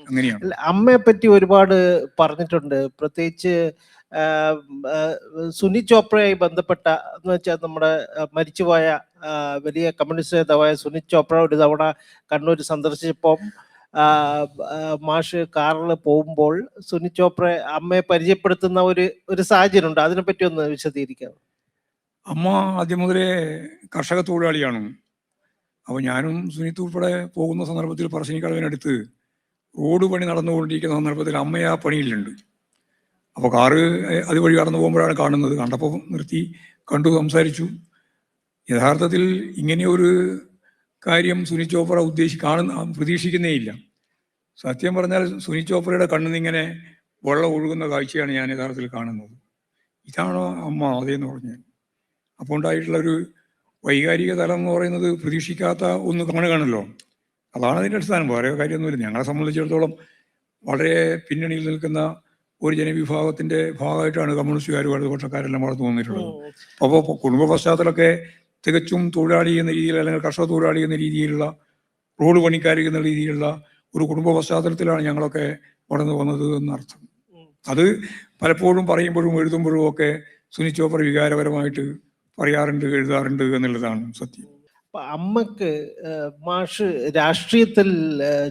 അങ്ങനെയാണ്. അമ്മയെ പറ്റി ഒരുപാട് പറഞ്ഞിട്ടുണ്ട്. പ്രത്യേകിച്ച് സുനി ചോപ്രയുമായി ബന്ധപ്പെട്ട എന്ന് വെച്ചാൽ നമ്മുടെ മരിച്ചുപോയ വലിയ കമ്മ്യൂണിസ്റ്റ് നേതാവായ സുനി ചോപ്ര ഒരു തവണ കണ്ണൂർ സന്ദർശിച്ചപ്പം മാഷ് കാറിൽ പോകുമ്പോൾ സുനി ചോപ്ര അമ്മയെ പരിചയപ്പെടുത്തുന്ന ഒരു സാഹചര്യം ഉണ്ട്. അതിനെപ്പറ്റി ഒന്ന് വിശദീകരിക്കാം. അമ്മ ആദ്യം മുതലേ കർഷക തൊഴിലാളിയാണ്. അപ്പോൾ ഞാനും സുനിത്ത് ഉൾപ്പെടെ പോകുന്ന സന്ദർഭത്തിൽ പറശ്ശിനിക്കടവിനടുത്ത് റോഡ് പണി നടന്നുകൊണ്ടിരിക്കുന്ന സന്ദർഭത്തിൽ അമ്മ ആ പണിയിലുണ്ട്. അപ്പോൾ കാറ് അതുവഴി കടന്നു പോകുമ്പോഴാണ് കാണുന്നത്. കണ്ടപ്പോൾ നിർത്തി കണ്ടു, സംസാരിച്ചു. യഥാർത്ഥത്തിൽ ഇങ്ങനെയൊരു കാര്യം സുനി ചോപ്ര പ്രതീക്ഷിക്കുന്നേ ഇല്ല. സത്യം പറഞ്ഞാൽ സുനി ചോപ്രയുടെ കണ്ണുനിങ്ങനെ വെള്ളം ഒഴുകുന്ന കാഴ്ചയാണ് ഞാൻ യഥാർത്ഥത്തിൽ കാണുന്നത്. ഇതാണോ അമ്മ അതേന്ന് പറഞ്ഞാൽ. അപ്പോൾ ഉണ്ടായിട്ടുള്ളൊരു വൈകാരിക തലം എന്ന് പറയുന്നത് പ്രതീക്ഷിക്കാത്ത ഒന്ന് കാണുകയാണല്ലോ. അതാണ് അതിൻ്റെ അടിസ്ഥാനം. വേറെ കാര്യമൊന്നുമില്ല. ഞങ്ങളെ സംബന്ധിച്ചിടത്തോളം വളരെ പിന്നണിയിൽ നിൽക്കുന്ന ഒരു ജനവിഭാഗത്തിൻ്റെ ഭാഗമായിട്ടാണ് കമ്മ്യൂണിസ്റ്റുകാരും ഇടതുപക്ഷക്കാരെല്ലാം വളർന്നു വന്നിട്ടുള്ളത്. അപ്പോൾ കുടുംബ പശ്ചാത്തലമൊക്കെ തികച്ചും തൊഴിലാളി എന്ന രീതിയിൽ, അല്ലെങ്കിൽ കർഷക തൊഴിലാളി എന്ന രീതിയിലുള്ള, റോഡ് പണിക്കാർ എന്ന രീതിയിലുള്ള ഒരു കുടുംബ പശ്ചാത്തലത്തിലാണ് ഞങ്ങളൊക്കെ വളർന്നു വന്നത് എന്നർത്ഥം. അത് പലപ്പോഴും പറയുമ്പോഴും എഴുതുമ്പോഴും ഒക്കെ സുനി ചോപ്ര വികാരപരമായിട്ട് പറയാറുണ്ട്, എഴുതാറുണ്ട് എന്നുള്ളതാണ് സത്യം. അമ്മക്ക് മാഷ് രാഷ്ട്രീയത്തിൽ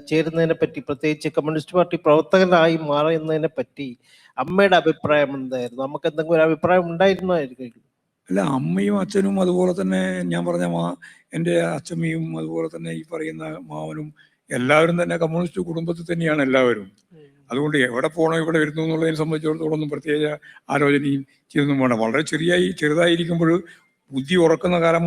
ചേരുന്നതിനെ പറ്റി, പ്രത്യേകിച്ച് കമ്മ്യൂണിസ്റ്റ് പാർട്ടി പ്രവർത്തകനായി മാറുന്നതിനെ പറ്റി അമ്മയുടെ അഭിപ്രായം എന്തായിരുന്നു? നമുക്ക് എന്തെങ്കിലും ഒരു അഭിപ്രായം ഉണ്ടായിരുന്നായിരിക്കും? അല്ല, അമ്മയും അച്ഛനും അതുപോലെ തന്നെ ഞാൻ പറഞ്ഞ എൻ്റെ അച്ഛമ്മയും അതുപോലെ തന്നെ ഈ പറയുന്ന മാവനും എല്ലാവരും തന്നെ കമ്മ്യൂണിസ്റ്റ് കുടുംബത്തിൽ തന്നെയാണ് എല്ലാവരും. അതുകൊണ്ട് എവിടെ പോകണോ ഇവിടെ വരുന്നു എന്നുള്ളതിനെ സംബന്ധിച്ചിടത്തോളം ഒന്നും പ്രത്യേക ആലോചനയും ചെയ്തൊന്നും വേണം. വളരെ ചെറുതായിരിക്കുമ്പോൾ ബുദ്ധി ഉറക്കുന്ന കാലം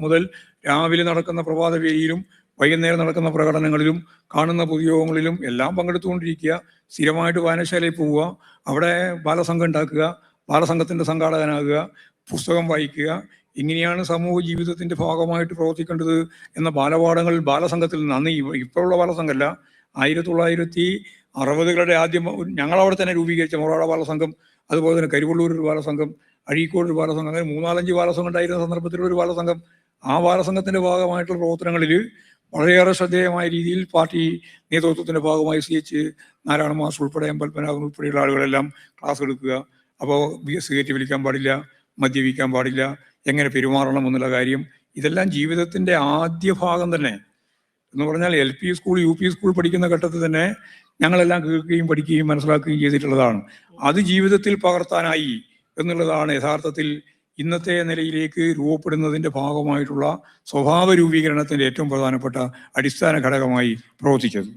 മുതൽ രാവിലെ നടക്കുന്ന പ്രഭാത വേദിയിലും വൈകുന്നേരം നടക്കുന്ന പ്രകടനങ്ങളിലും കാണുന്ന പൊതുയോഗങ്ങളിലും എല്ലാം പങ്കെടുത്തുകൊണ്ടിരിക്കുക. സ്ഥിരമായിട്ട് വായനശാലയിൽ പോവുക, അവിടെ ബാലസംഘം ഉണ്ടാക്കുക, ബാലസംഘത്തിൻ്റെ സംഘാടകനാകുക, പുസ്തകം വായിക്കുക. ഇങ്ങനെയാണ് സമൂഹ ജീവിതത്തിൻ്റെ ഭാഗമായിട്ട് പ്രവർത്തിക്കേണ്ടത് എന്ന ബാലപാഠങ്ങൾ ബാലസംഘത്തിൽ നിന്ന്, അന്ന് ഇപ്പോഴുള്ള ബാലസംഘമല്ല, 1960കളുടെ ആദ്യം ഞങ്ങളവിടെ തന്നെ രൂപീകരിച്ച മൊറാഴ ബാലസംഘം, അതുപോലെ തന്നെ കരിവള്ളൂർ ഒരു ബാലസംഘം, അഴീക്കോട് ഒരു ബാലസംഘം, അങ്ങനെ 3-4 ബാലസംഘം ഉണ്ടായിരുന്ന സന്ദർഭത്തിലൊരു ബാലസംഘം. ആ ബാലസംഘത്തിൻ്റെ ഭാഗമായിട്ടുള്ള പ്രവർത്തനങ്ങളിൽ വളരെയേറെ ശ്രദ്ധേയമായ രീതിയിൽ പാർട്ടി നേതൃത്വത്തിൻ്റെ ഭാഗമായി CH നാരായണ മാസ്റ്റർ ഉൾപ്പെടെ പത്മനാഭൻ ഉൾപ്പെടെയുള്ള ആളുകളെല്ലാം ക്ലാസ് എടുക്കുക. അപ്പോൾ സിഗരറ്റ് വലിക്കാൻ പാടില്ല, മദ്യപിക്കാൻ പാടില്ല, എങ്ങനെ പെരുമാറണം എന്നുള്ള കാര്യം, ഇതെല്ലാം ജീവിതത്തിൻ്റെ ആദ്യ ഭാഗം തന്നെ. എന്ന് പറഞ്ഞാൽ LP സ്കൂൾ UP സ്കൂൾ പഠിക്കുന്ന ഘട്ടത്തിൽ തന്നെ ഞങ്ങളെല്ലാം കേൾക്കുകയും പഠിക്കുകയും മനസ്സിലാക്കുകയും ചെയ്തിട്ടുള്ളതാണ്. അത് ജീവിതത്തിൽ പകർത്താനായി എന്നുള്ളതാണ് യഥാർത്ഥത്തിൽ ഇന്നത്തെ നിലയിലേക്ക് രൂപപ്പെടുന്നതിൻ്റെ ഭാഗമായിട്ടുള്ള സ്വഭാവ രൂപീകരണത്തിൻ്റെ ഏറ്റവും പ്രധാനപ്പെട്ട അടിസ്ഥാന ഘടകമായി പ്രവർത്തിച്ചത്.